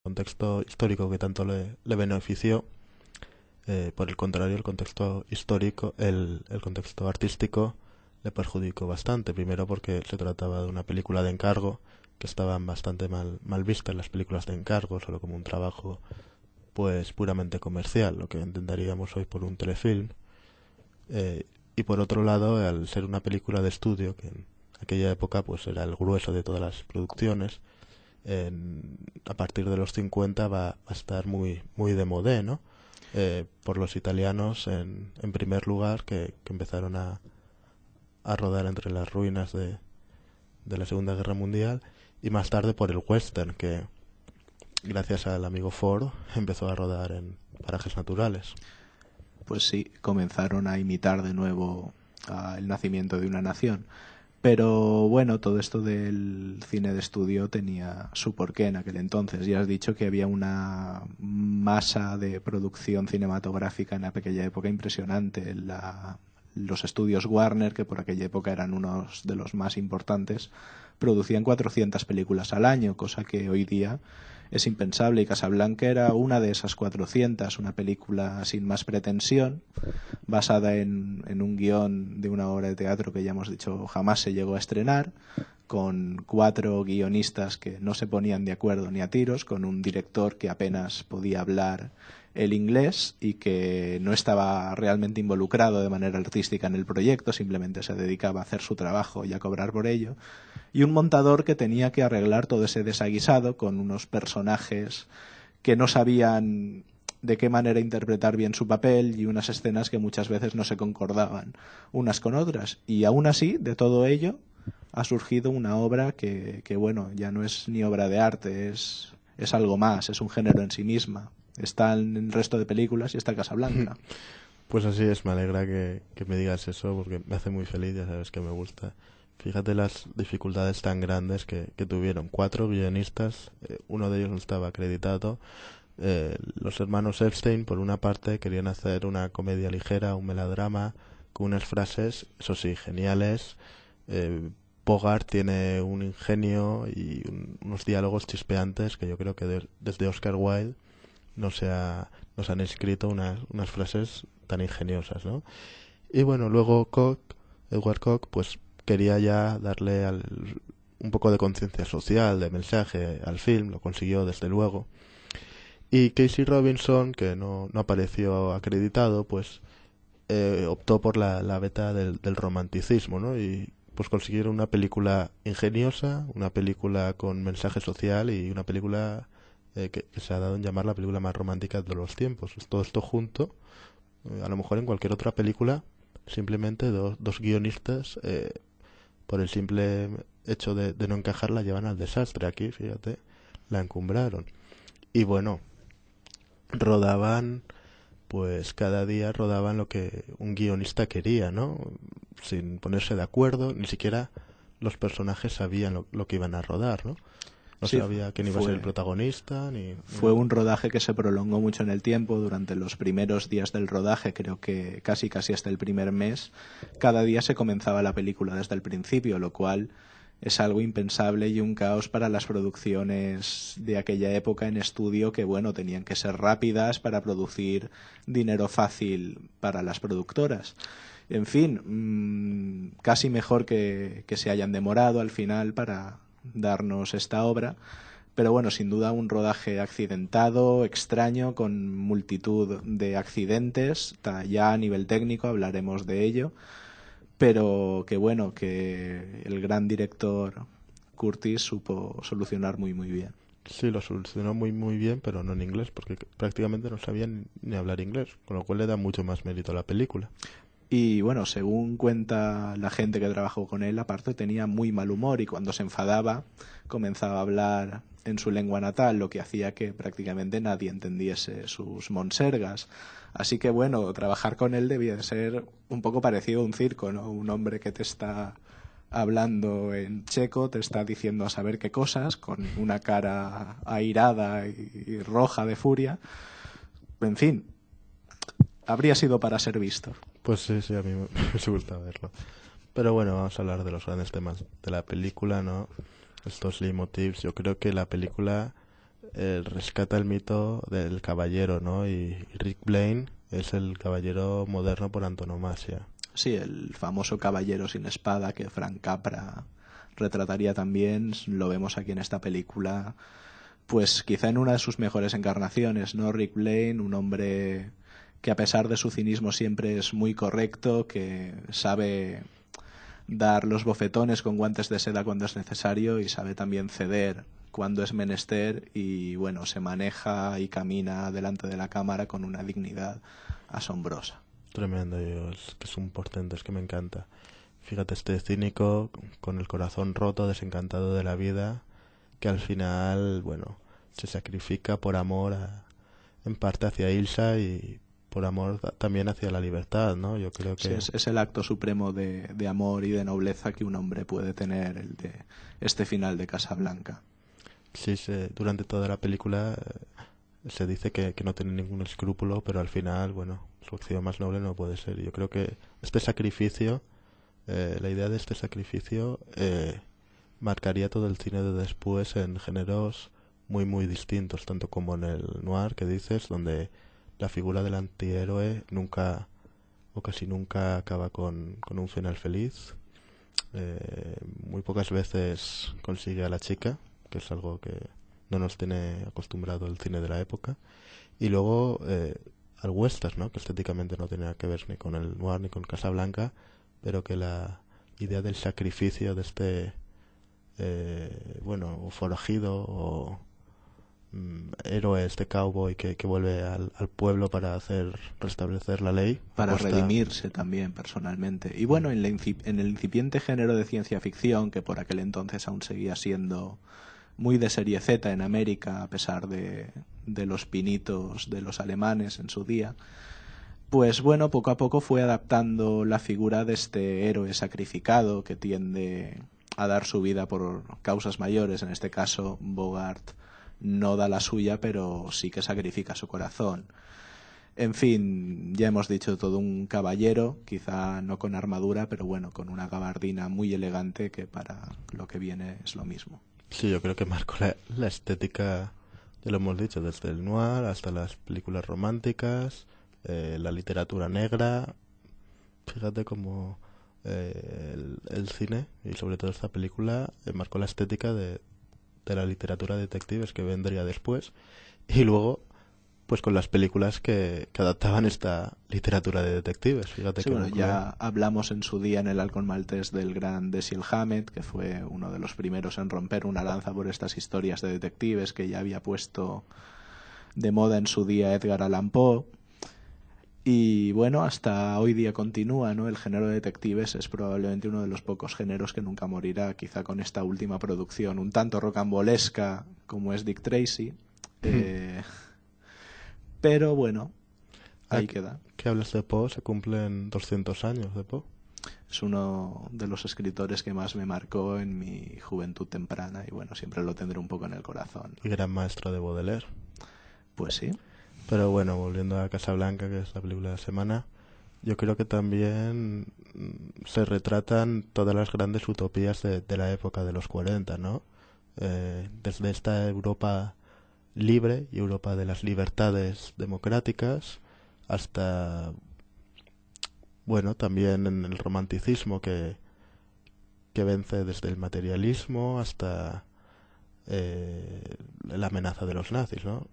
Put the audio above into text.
contexto histórico que tanto le benefició. Por el contrario, el contexto histórico, el contexto artístico le perjudicó bastante. Primero porque se trataba de una película de encargo, que estaban bastante mal vistas las películas de encargo, solo como un trabajo pues puramente comercial, lo que entenderíamos hoy por un telefilm. Y por otro lado, al ser una película de estudio, que en aquella época pues era el grueso de todas las producciones, a partir de los 50 va a estar muy de modé, ¿no? Por los italianos en primer lugar, que empezaron a rodar entre las ruinas de la Segunda Guerra Mundial, y más tarde por el western, que gracias al amigo Ford empezó a rodar en parajes naturales. Pues sí, comenzaron a imitar de nuevo el nacimiento de una nación. Pero bueno, todo esto del cine de estudio tenía su porqué en aquel entonces. Ya has dicho que había una masa de producción cinematográfica en aquella época impresionante. Los estudios Warner, que por aquella época eran unos de los más importantes, producían 400 películas al año, cosa que hoy día es impensable, y Casablanca era una de esas 400, una película sin más pretensión, basada en un guión de una obra de teatro que ya hemos dicho jamás se llegó a estrenar, con 4 guionistas que no se ponían de acuerdo ni a tiros, con un director que apenas podía hablar el inglés y que no estaba realmente involucrado de manera artística en el proyecto, simplemente se dedicaba a hacer su trabajo y a cobrar por ello, y un montador que tenía que arreglar todo ese desaguisado con unos personajes que no sabían de qué manera interpretar bien su papel y unas escenas que muchas veces no se concordaban unas con otras. Y aún así, de todo ello, ha surgido una obra que bueno, ya no es ni obra de arte, es algo más, es un género en sí misma. Está en el resto de películas y está Casablanca. Pues así es, me alegra que me digas eso, porque me hace muy feliz, ya sabes que me gusta. Fíjate las dificultades tan grandes que tuvieron. 4 guionistas, uno de ellos no estaba acreditado. Los hermanos Epstein, por una parte, querían hacer una comedia ligera, un melodrama, con unas frases, eso sí, geniales. Bogart tiene un ingenio y unos diálogos chispeantes que yo creo que desde Oscar Wilde nos han escrito unas frases tan ingeniosas, ¿no? Y bueno, luego Edward Koch, pues quería ya darle un poco de conciencia social, de mensaje al film, lo consiguió desde luego. Y Casey Robinson, que no apareció acreditado, pues optó por la beta del romanticismo, ¿no? Y pues consiguieron una película ingeniosa, una película con mensaje social y una película que se ha dado en llamar la película más romántica de los tiempos. Todo esto junto, a lo mejor en cualquier otra película, simplemente dos guionistas, por el simple hecho de no encajar, la llevan al desastre. Aquí, fíjate, la encumbraron. Y bueno, rodaban, pues cada día rodaban lo que un guionista quería, ¿no? Sin ponerse de acuerdo, ni siquiera los personajes sabían lo que iban a rodar, ¿no? No Sí, sabía quién iba a ser el protagonista, ni fue nada. un rodaje que se prolongó mucho en el tiempo. Durante los primeros días del rodaje, creo que casi hasta el primer mes, cada día se comenzaba la película desde el principio, lo cual es algo impensable y un caos para las producciones de aquella época en estudio, que bueno, tenían que ser rápidas para producir dinero fácil para las productoras. En fin, casi mejor que se hayan demorado al final para darnos esta obra. Pero bueno, sin duda un rodaje accidentado, extraño, con multitud de accidentes. Ya a nivel técnico hablaremos de ello. Pero que bueno, que el gran director Curtis supo solucionar muy bien. Sí, lo solucionó muy bien, pero no en inglés, porque prácticamente no sabían ni hablar inglés, con lo cual le da mucho más mérito a la película. Y bueno, según cuenta la gente que trabajó con él, aparte tenía muy mal humor y cuando se enfadaba comenzaba a hablar en su lengua natal, lo que hacía que prácticamente nadie entendiese sus monsergas. Así que bueno, trabajar con él debía de ser un poco parecido a un circo, ¿no? Un hombre que te está hablando en checo, te está diciendo a saber qué cosas, con una cara airada y roja de furia. En fin, habría sido para ser visto. Pues sí, a mí me gusta verlo. Pero bueno, vamos a hablar de los grandes temas de la película, ¿no? Estos leitmotivs. Yo creo que la película rescata el mito del caballero, ¿no? Y Rick Blaine es el caballero moderno por antonomasia. Sí, el famoso caballero sin espada que Frank Capra retrataría también, lo vemos aquí en esta película, pues quizá en una de sus mejores encarnaciones, ¿no? Rick Blaine, un hombre que a pesar de su cinismo siempre es muy correcto, que sabe dar los bofetones con guantes de seda cuando es necesario y sabe también ceder cuando es menester, y bueno, se maneja y camina delante de la cámara con una dignidad asombrosa. Tremendo, es que es un portento, es que me encanta. Fíjate, este cínico con el corazón roto, desencantado de la vida, que al final, bueno, se sacrifica por amor en parte hacia Ilsa y por amor también hacia la libertad, ¿no? Yo creo que... Sí, es el acto supremo de amor y de nobleza que un hombre puede tener, el de este final de Casablanca. Sí, durante toda la película se dice que no tiene ningún escrúpulo, pero al final, bueno, su acción más noble no puede ser. Yo creo que este sacrificio, la idea de este sacrificio marcaría todo el cine de después en géneros muy muy distintos, tanto como en el noir que dices, donde la figura del antihéroe nunca o casi nunca acaba con un final feliz. Muy pocas veces consigue a la chica, que es algo que no nos tiene acostumbrado el cine de la época. Y luego al western, ¿no? Que estéticamente no tiene nada que ver ni con el noir ni con Casablanca, pero que la idea del sacrificio de este bueno, forajido o héroe, este cowboy que vuelve al pueblo para restablecer la ley. Para redimirse también personalmente. Y bueno, en el incipiente género de ciencia ficción, que por aquel entonces aún seguía siendo muy de serie Z en América, a pesar de los pinitos de los alemanes en su día, pues bueno, poco a poco fue adaptando la figura de este héroe sacrificado que tiende a dar su vida por causas mayores. En este caso, Bogart no da la suya, pero sí que sacrifica su corazón. En fin, ya hemos dicho, todo un caballero, quizá no con armadura, pero bueno, con una gabardina muy elegante que para lo que viene es lo mismo. Sí, yo creo que marcó la estética, ya lo hemos dicho, desde el noir hasta las películas románticas, la literatura negra. Fíjate cómo el cine, y sobre todo esta película, marcó la estética de la literatura de detectives que vendría después, y luego pues con las películas que adaptaban esta literatura de detectives. Fíjate sí, que bueno, ya hablamos en su día en el Halcón Maltés del gran Dashiell Hammett, que fue uno de los primeros en romper una lanza por estas historias de detectives, que ya había puesto de moda en su día Edgar Allan Poe. Y bueno, hasta hoy día continúa, ¿no? El género de detectives es probablemente uno de los pocos géneros que nunca morirá, quizá con esta última producción, un tanto rocambolesca como es Dick Tracy. Pero bueno, ahí queda. ¿Qué hablas de Poe? Se cumplen 200 años de Poe. Es uno de los escritores que más me marcó en mi juventud temprana y bueno, siempre lo tendré un poco en el corazón. Y gran maestro de Baudelaire. Pues sí. Pero bueno, volviendo a Casablanca, que es la película de la semana, yo creo que también se retratan todas las grandes utopías de la época de los 40, ¿no? Desde esta Europa libre y Europa de las libertades democráticas hasta, bueno, también en el romanticismo que vence desde el materialismo hasta la amenaza de los nazis, ¿no?